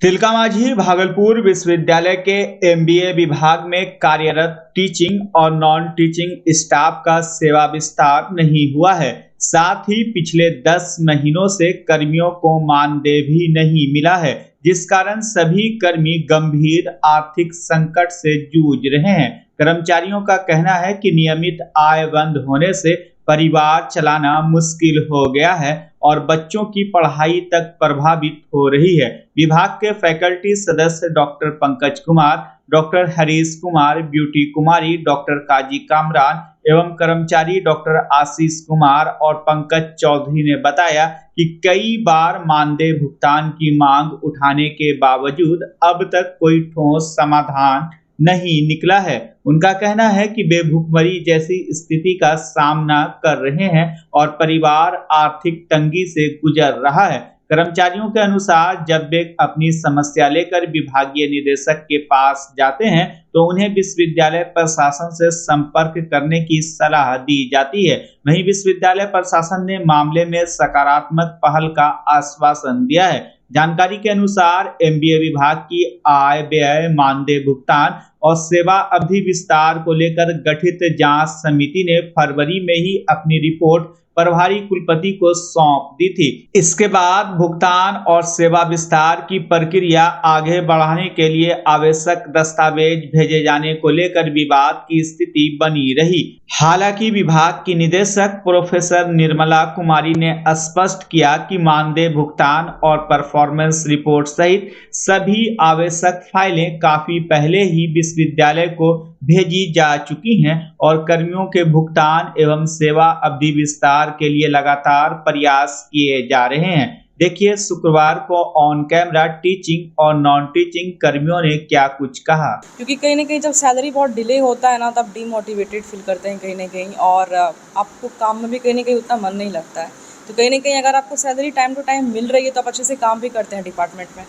तिलकामाझी भागलपुर विश्वविद्यालय के एमबीए विभाग में कार्यरत टीचिंग और नॉन टीचिंग स्टाफ का सेवा विस्तार नहीं हुआ है। साथ ही पिछले 10 महीनों से कर्मियों को मानदेय भी नहीं मिला है, जिस कारण सभी कर्मी गंभीर आर्थिक संकट से जूझ रहे हैं। कर्मचारियों का कहना है कि नियमित आय बंद होने से परिवार चलाना मुश्किल हो गया है और बच्चों की पढ़ाई तक प्रभावित हो रही है। विभाग के फैकल्टी सदस्य doctor Pankaj Kumar, doctor Harish Kumar, Beauty Kumari, doctor Kazi Kamran एवं कर्मचारी डॉक्टर आशीष कुमार और पंकज चौधरी ने बताया कि कई बार मानदेय भुगतान की मांग उठाने के बावजूद अब तक कोई ठोस समाधान नहीं निकला है। उनका कहना है कि वे भुखमरी जैसी स्थिति का सामना कर रहे हैं और परिवार आर्थिक तंगी से गुजर रहा है। कर्मचारियों के अनुसार जब वे अपनी समस्या लेकर विभागीय निदेशक के पास जाते हैं तो उन्हें विश्वविद्यालय प्रशासन से संपर्क करने की सलाह दी जाती है। वहीं विश्वविद्यालय प्रशासन ने मामले में सकारात्मक पहल का आश्वासन दिया है। जानकारी के अनुसार एमबीए विभाग की आय व्यय, मानदेय भुगतान और सेवा अवधि विस्तार को लेकर गठित जांच समिति ने फरवरी में ही अपनी रिपोर्ट प्रभारी कुलपति को सौंप दी थी। इसके बाद भुगतान और सेवा विस्तार की प्रक्रिया आगे बढ़ाने के लिए आवश्यक दस्तावेज भेजे जाने को लेकर विवाद की स्थिति बनी रही। हालांकि विभाग की निदेशक प्रोफेसर निर्मला कुमारी ने स्पष्ट किया कि मानदेय भुगतान और परफॉर्मेंस रिपोर्ट सहित सभी आवश्यक फाइलें काफी पहले ही विश्वविद्यालय को भेजी जा चुकी हैं और कर्मियों के भुगतान एवं सेवा अवधि विस्तार के लिए लगातार प्रयास किए जा रहे हैं। देखिए शुक्रवार को ऑन कैमरा टीचिंग और नॉन टीचिंग कर्मियों ने क्या कुछ कहा। क्योंकि कहीं ना कहीं जब सैलरी बहुत डिले होता है ना, तब डीमोटिवेटेड फील करते हैं कहीं ना कहीं, और आपको काम में भी कहीं ना कहीं उतना मन नहीं लगता है। तो कहीं ना कहीं अगर आपको सैलरी टाइम टू टाइम मिल रही है तो आप अच्छे से काम भी करते हैं डिपार्टमेंट में।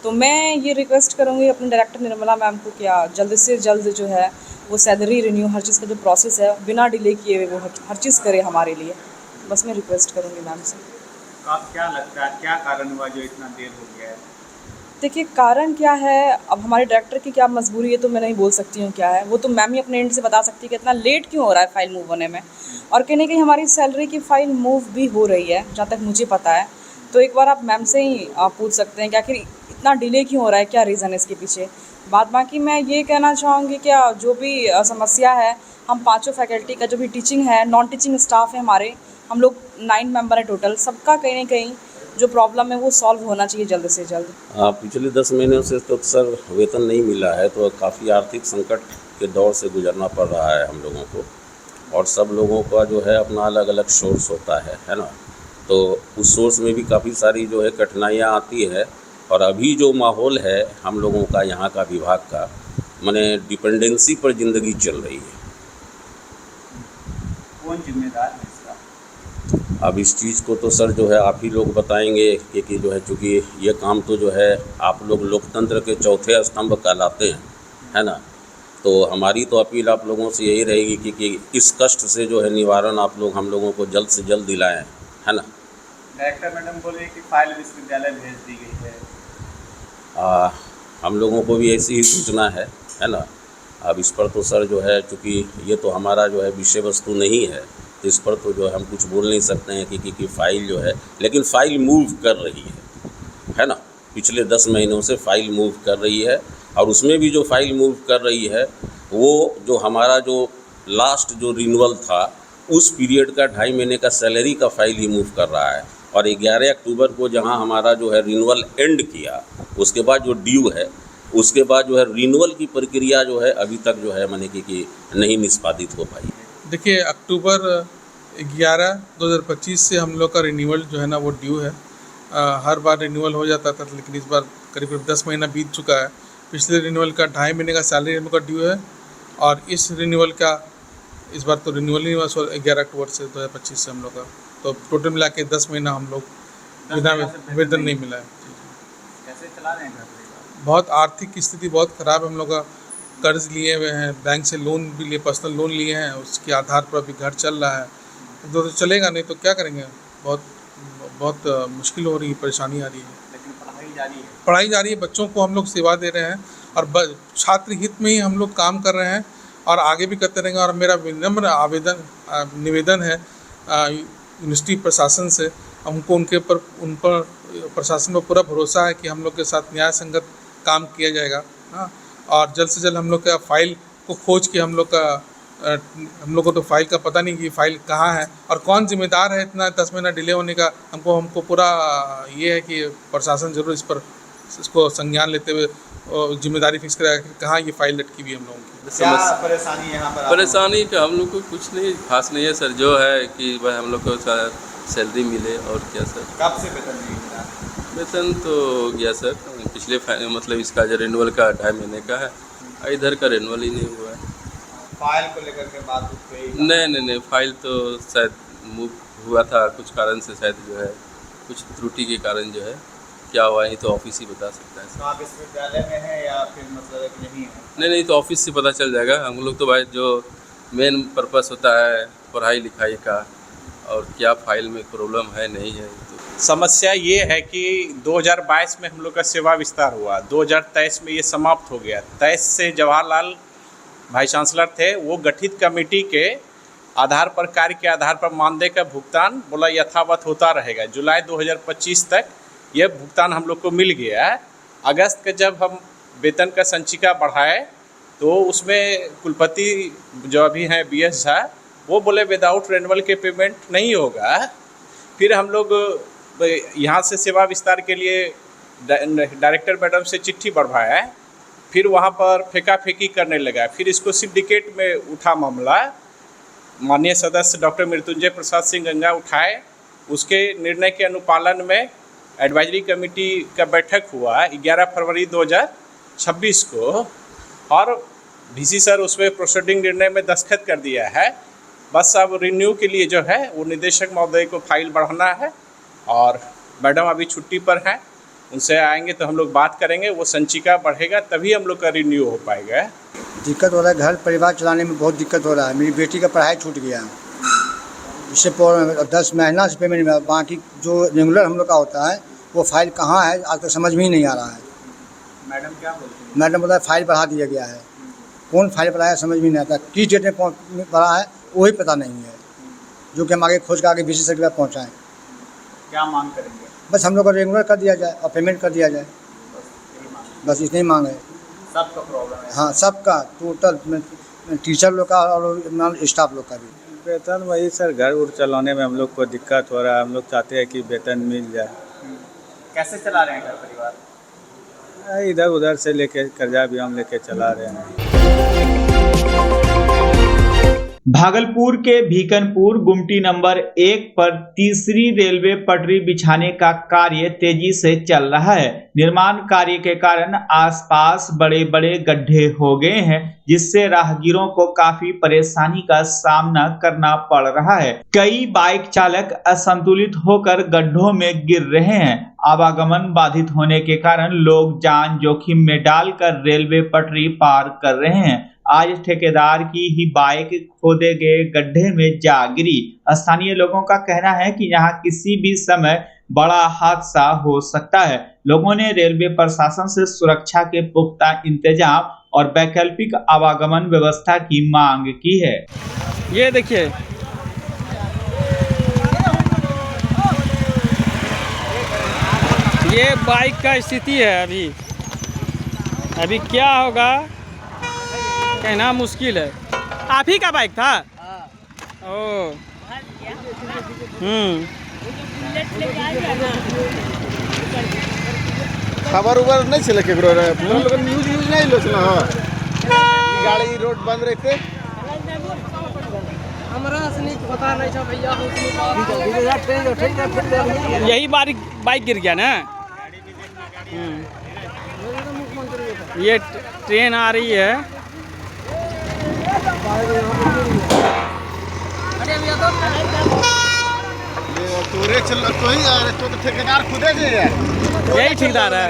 तो मैं ये रिक्वेस्ट करूँगी अपने डायरेक्टर निर्मला मैम को, क्या जल्द से जल्द जो है वो सैलरी रिन्यू, हर चीज़ का जो प्रोसेस है बिना डिले किए हुए वो हर चीज़ करे हमारे लिए। बस मैं रिक्वेस्ट करूँगी मैम से। आप क्या लगता है क्या कारण हुआ जो इतना देर हो गया है? देखिए कारण क्या है, अब हमारे डायरेक्टर की क्या मजबूरी है तो मैं नहीं बोल सकती हूँ क्या है, वो तो मैम ही अपने एंड से बता सकती है कि इतना लेट क्यों हो रहा है फाइल मूव होने में। और कहीं ना कहीं हमारी सैलरी की फ़ाइल मूव भी हो रही है जहाँ तक मुझे पता है। तो एक बार आप मैम से ही आप पूछ सकते हैं कि आखिर इतना डिले क्यों हो रहा है, क्या रीज़न है इसके पीछे। बाकी मैं ये कहना चाहूँगी क्या जो भी समस्या है, हम पाँचों फैकल्टी का जो भी टीचिंग है, नॉन टीचिंग स्टाफ है हमारे, हम लोग 9 मेंबर हैं टोटल, सबका कहीं ना कहीं जो प्रॉब्लम है वो सॉल्व होना चाहिए जल्द से जल्द। पिछले 10 महीनों से तो सर वेतन नहीं मिला है, तो काफ़ी आर्थिक संकट के दौर से गुजरना पड़ रहा है हम लोगों को। और सब लोगों का जो है अपना अलग अलग सोर्स होता है ना। तो उस सोर्स में भी काफ़ी सारी जो है कठिनाइयाँ आती है। और अभी जो माहौल है हम लोगों का, यहाँ का विभाग का, माने डिपेंडेंसी पर ज़िंदगी चल रही है। कौन जिम्मेदार है इसका? अब इस चीज़ को तो सर जो है आप ही लोग बताएंगे कि जो है, चूँकि ये काम तो जो है आप लोग लोकतंत्र के चौथे स्तंभ कहलाते हैं, है ना। तो हमारी तो अपील आप लोगों से यही रहेगी कि इस कष्ट से जो है निवारण आप लोग हम लोगों को जल्द से जल्द दिलाएं, है ना। डायरेक्टर मैडम बोले कि फाइल विश्वविद्यालय भेज दी गई है। हम लोगों को भी ऐसी ही सूचना है ना। अब इस पर तो सर जो है, चूँकि ये तो हमारा जो है विषय वस्तु नहीं है, तो इस पर तो जो है हम कुछ बोल नहीं सकते हैं कि फ़ाइल जो है, लेकिन फ़ाइल मूव कर रही है ना। पिछले 10 महीनों से फ़ाइल मूव कर रही है। और उसमें भी जो फ़ाइल मूव कर रही है वो जो हमारा जो लास्ट जो रिन्यूअल था उस पीरियड का 2.5 महीने का सैलरी का फ़ाइल ही मूव कर रहा है। और 11 अक्टूबर को जहां हमारा जो है रिन्यूअल एंड किया, उसके बाद जो ड्यू है, उसके बाद जो है रिन्यूअल की प्रक्रिया जो है अभी तक जो है माने कि नहीं निष्पादित हो पाई है। देखिए अक्टूबर 11, 2025 से हम लोग का रिन्यूअल जो है ना वो ड्यू है। हर बार रिन्यूअल हो जाता था, लेकिन इस बार करीब 10 महीना बीत चुका है। पिछले रिन्यूअल का 2.5 महीने का सैलरी हम लोग का ड्यू है, और इस रिन्यूअल का इस बार तो रिन्यूअल नहीं हुआ 11 अक्टूबर से 2025 से हम लोग का, तो टोटल मिला के 10 महीना हम लोग वेतन नहीं मिला है। कैसे चला रहे हैं घर? बहुत आर्थिक स्थिति बहुत ख़राब है। हम लोग का कर्ज लिए हुए हैं, बैंक से लोन भी लिए, पर्सनल लोन लिए हैं, उसके आधार पर अभी घर चल रहा है। तो चलेगा नहीं तो क्या करेंगे, बहुत मुश्किल हो रही है, परेशानी आ रही है। लेकिन पढ़ाई पढ़ाई जारी है, बच्चों को हम लोग सेवा दे रहे हैं और छात्र हित में ही हम लोग काम कर रहे हैं और आगे भी करते रहेंगे। और मेरा विनम्र निवेदन है यूनिवर्सिटी प्रशासन से, हमको उन पर प्रशासन पर पूरा भरोसा है कि हम लोग के साथ न्याय संगत काम किया जाएगा। हाँ, और जल्द से जल्द हम लोग का फाइल को खोज के हम लोग को तो फाइल का पता नहीं कि फाइल कहाँ है और कौन जिम्मेदार है इतना 10 महीना डिले होने का। हमको पूरा ये है कि प्रशासन जरूर इसको संज्ञान लेते हुए जिम्मेदारी फिक्स कराएगा कि कहाँ ये फाइल लटकी हुई है हम लोगों की। क्या परेशानी यहाँ पर? परेशानी का हम लोग को कुछ नहीं खास नहीं है सर, जो है कि भाई हम लोग को सैलरी मिले और क्या सर। कब से वेतन नहीं मिला? वेतन तो हो गया सर, पिछले मतलब इसका जो रिन्यूअल का 2.5 महीने का है, इधर का रिन्यूअल ही नहीं हुआ है। फाइल को लेकर के बात हुई? नहीं, फाइल तो शायद मूव हुआ था कुछ कारण से, शायद जो है कुछ त्रुटि के कारण जो है क्या हुआ है तो ऑफिस ही बता सकता है। तो आप विश्वविद्यालय में हैं या फिर मतलब कि नहीं है? नहीं तो ऑफिस से पता चल जाएगा। हम लोग तो भाई जो मेन पर्पस होता है पढ़ाई लिखाई का, और क्या फाइल में प्रॉब्लम है नहीं है। तो समस्या ये है कि 2022 में हम लोग का सेवा विस्तार हुआ, 2023 में ये समाप्त हो गया। 23 से जवाहरलाल वाइस चांसलर थे, वो गठित कमेटी के आधार पर, कार्य के आधार पर मानदेय का भुगतान बोला यथावत होता रहेगा। जुलाई 2025 तक यह भुगतान हम लोग को मिल गया है। अगस्त का जब हम वेतन का संचिका बढ़ाए तो उसमें कुलपति जो अभी हैं BS झा, वो बोले विदाउट रेनुअल के पेमेंट नहीं होगा। फिर हम लोग यहाँ से सेवा विस्तार के लिए डायरेक्टर मैडम से चिट्ठी बढ़वाया, फिर वहाँ पर फेंका फेंकी करने लगा। फिर इसको सिंडिकेट में उठा मामला, माननीय सदस्य डॉक्टर मृत्युंजय प्रसाद सिंह गंगा उठाए। उसके निर्णय के अनुपालन में एडवाइजरी कमेटी का बैठक हुआ 11 फरवरी 2026 को, और DC सर उसमें प्रोसीडिंग निर्णय में दस्तखत कर दिया है। बस अब रिन्यू के लिए जो है वो निदेशक महोदय को फाइल बढ़ाना है, और मैडम अभी छुट्टी पर हैं, उनसे आएंगे तो हम लोग बात करेंगे। वो संचिका बढ़ेगा तभी हम लोग का रिन्यू हो पाएगा। दिक्कत हो रहा है, घर परिवार चलाने में बहुत दिक्कत हो रहा है। मेरी बेटी का पढ़ाई छूट गया, इससे 10 महीना से पेमेंट में, बाकी जो रेगुलर हम लोग का होता है वो फाइल कहाँ है आज तक समझ में ही नहीं आ रहा है। मैडम क्या बोलती हैं? मैडम बोला फाइल बढ़ा दिया गया है, कौन फाइल बढ़ाया समझ में नहीं आता, किस डेट में बढ़ा है वही पता नहीं है, जो कि हम आगे खोज के आगे BC सर के पास पहुँचाएँ। क्या मांग करेंगे? बस हम लोग को रेगुलर कर दिया जाए और पेमेंट कर दिया जाए, बस इतनी मांग है। सबका प्रॉब्लम है? हाँ, सबका, टोटल टीचर लोग का और स्टाफ लोग का भी। वेतन वही सर, घर उड़ चलाने में हम लोग को दिक्कत हो रहा है। हम लोग चाहते हैं कि वेतन मिल जाए। कैसे चला रहे हैं घर परिवार? इधर उधर से लेके कर्जा भी हम लेके चला रहे हैं। भागलपुर के भीकनपुर गुमटी नंबर 1 पर तीसरी रेलवे पटरी बिछाने का कार्य तेजी से चल रहा है। निर्माण कार्य के कारण आसपास बड़े बड़े गड्ढे हो गए हैं, जिससे राहगीरों को काफी परेशानी का सामना करना पड़ रहा है। कई बाइक चालक असंतुलित होकर गड्ढों में गिर रहे हैं। आवागमन बाधित होने के कारण लोग जान जोखिम में डालकर रेलवे पटरी पार कर रहे हैं। आज ठेकेदार की ही बाइक खोदे गए गड्ढे में जा गिरी। स्थानीय लोगों का कहना है कि यहाँ किसी भी समय बड़ा हादसा हो सकता है। लोगों ने रेलवे प्रशासन से सुरक्षा के पुख्ता इंतजाम और वैकल्पिक आवागमन व्यवस्था की मांग की है। ये देखिए, ये बाइक का स्थिति है। अभी क्या होगा कहना मुश्किल है। आप ही का बाइक था? ओ, खबर उबर नहीं चले केकरो रे, न्यूज नहीं लो सुना। गाड़ी रोड बंद रहते, हमरा से नहीं पता नहीं था भैया। यही बाइक गिर गया ना। ये ट्रेन आ रही है। तोरे चल तो ही आ रहे, तो ठेकेदार खुदे दे यार। यही ठेकेदार है,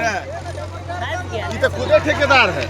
ये तो खुदे ठेकेदार है।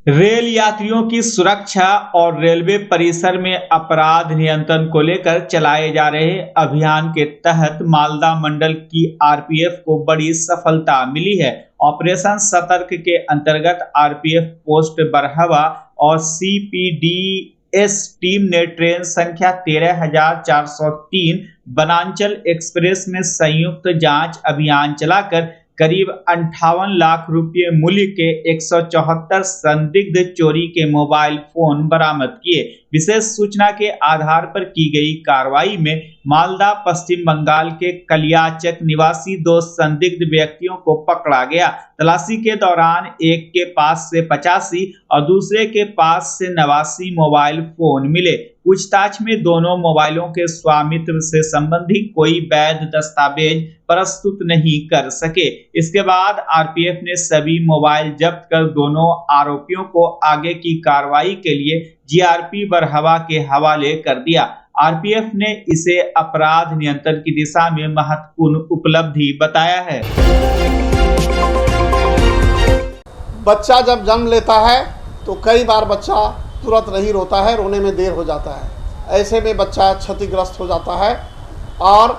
रेल यात्रियों की सुरक्षा और रेलवे परिसर में अपराध नियंत्रण को लेकर चलाए जा रहे अभियान के तहत मालदा मंडल की आरपीएफ को बड़ी सफलता मिली है। ऑपरेशन सतर्क के अंतर्गत आरपीएफ पोस्ट बरहवा और सीपीडीएस टीम ने ट्रेन संख्या 13,403 बनांचल एक्सप्रेस में संयुक्त जांच अभियान चलाकर करीब 58 लाख रुपए मूल्य के 174 संदिग्ध चोरी के मोबाइल फोन बरामद किए। विशेष सूचना के आधार पर की गई कार्रवाई में मालदा पश्चिम बंगाल के कलियाचक निवासी 2 संदिग्ध व्यक्तियों को पकड़ा गया। तलाशी के दौरान एक के पास से 85 और दूसरे के पास से 89 मोबाइल फोन मिले। पूछताछ में दोनों मोबाइलों के स्वामित्व से संबंधित कोई वैध दस्तावेज प्रस्तुत नहीं कर सके। इसके बाद आरपीएफ ने सभी मोबाइल जब्त कर दोनों आरोपियों को आगे की कार्रवाई के लिए जीआरपी बरहवा के हवाले कर दिया। आरपीएफ ने इसे अपराध नियंत्रण की दिशा में महत्वपूर्ण उपलब्धि बताया है। बच्चा जब जन्म लेता है तो कई बार बच्चा तुरंत नहीं रोता है, रोने में देर हो जाता है। ऐसे में बच्चा क्षतिग्रस्त हो जाता है और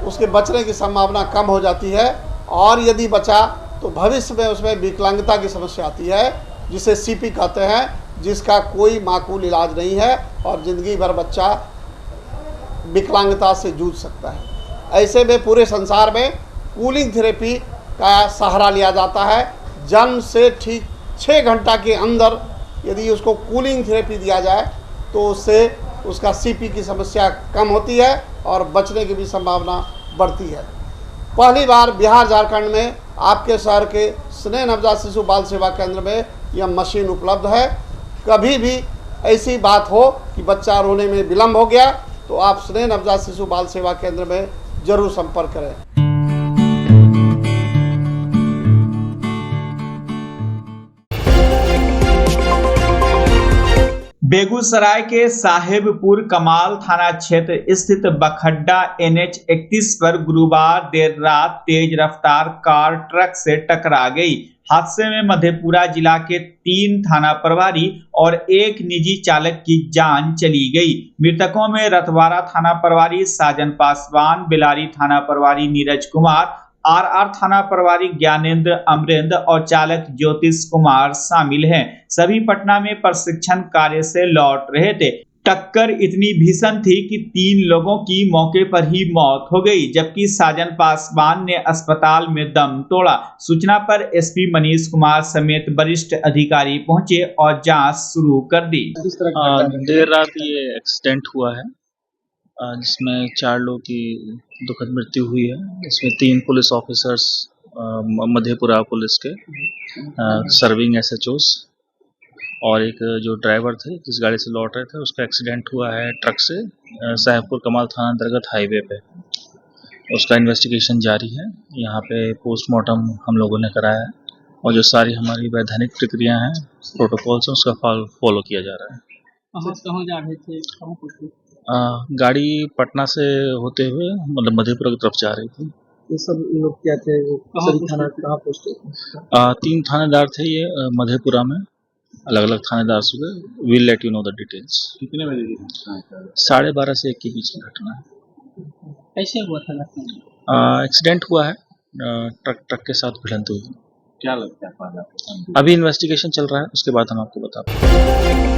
उसके बचने की संभावना कम हो जाती है। और यदि बचा तो भविष्य में उसमें विकलांगता की समस्या आती है, जिसे सीपी कहते हैं, जिसका कोई माकूल इलाज नहीं है और ज़िंदगी भर बच्चा विकलांगता से जूझ सकता है। ऐसे में पूरे संसार में कूलिंग थेरेपी का सहारा लिया जाता है। जन्म से ठीक 6 घंटा के अंदर यदि उसको कूलिंग थेरेपी दिया जाए तो उससे उसका सीपी की समस्या कम होती है और बचने की भी संभावना बढ़ती है। पहली बार बिहार झारखंड में आपके शहर के स्नेह नवजात शिशु बाल सेवा केंद्र में यह मशीन उपलब्ध है। कभी भी ऐसी बात हो कि बच्चा रोने में विलम्ब हो गया तो आप स्नेह नवजात शिशु बाल सेवा केंद्र में जरूर संपर्क करें। बेगूसराय के साहेबपुर कमाल थाना क्षेत्र स्थित बखड्डा NH 31 पर गुरुवार देर रात तेज रफ्तार कार ट्रक से टकरा गई। हादसे में मधेपुरा जिला के 3 थाना प्रभारी और 1 निजी चालक की जान चली गई। मृतकों में रतवाड़ा थाना प्रभारी साजन पासवान, बेलारी थाना प्रभारी नीरज कुमार, आरआर थाना प्रभारी ज्ञानेंद्र अमरेंद्र और चालक ज्योतिष कुमार शामिल हैं। सभी पटना में प्रशिक्षण कार्य से लौट रहे थे। टक्कर इतनी भीषण थी कि 3 लोगों की मौके पर ही मौत हो गई, जबकि साजन पासवान ने अस्पताल में दम तोड़ा। सूचना पर एसपी मनीष कुमार समेत वरिष्ठ अधिकारी पहुंचे और जांच शुरू कर दी। देर रात ये एक्सीडेंट हुआ है जिसमें 4 लोगों की दुखद मृत्यु हुई है। इसमें 3 पुलिस ऑफिसर्स मधेपुरा पुलिस के सर्विंग SHOs और एक जो ड्राइवर थे जिस गाड़ी से लौट रहे थे, उसका एक्सीडेंट हुआ है ट्रक से साहेबपुर कमाल थाना अंतर्गत हाईवे पे। उसका इन्वेस्टिगेशन जारी है। यहाँ पे पोस्टमार्टम हम लोगों ने कराया है और जो सारी हमारी वैधानिक प्रक्रिया हैं, प्रोटोकॉल्स हैं, उसका फॉलो किया जा रहा है। कहाँ जा रहे थे? गाड़ी पटना से होते हुए मतलब मधेपुरा की तरफ जा रही थी। ये सब लोग क्या थे? थाना कहाँ पहुँचे? 3 थानेदार थे ये मधेपुरा में, अलग अलग थानेदार सुबह। Will let you know the details. कितने बजे की? 12:30 से 1 के बीच की घटना है। कैसे हुआ था? एक्सीडेंट हुआ है, ट्रक के साथ भिड़ंत हुई। क्या लगता है? अभी इन्वेस्टिगेशन चल रहा है, उसके बाद हम आपको बता पाएंगे।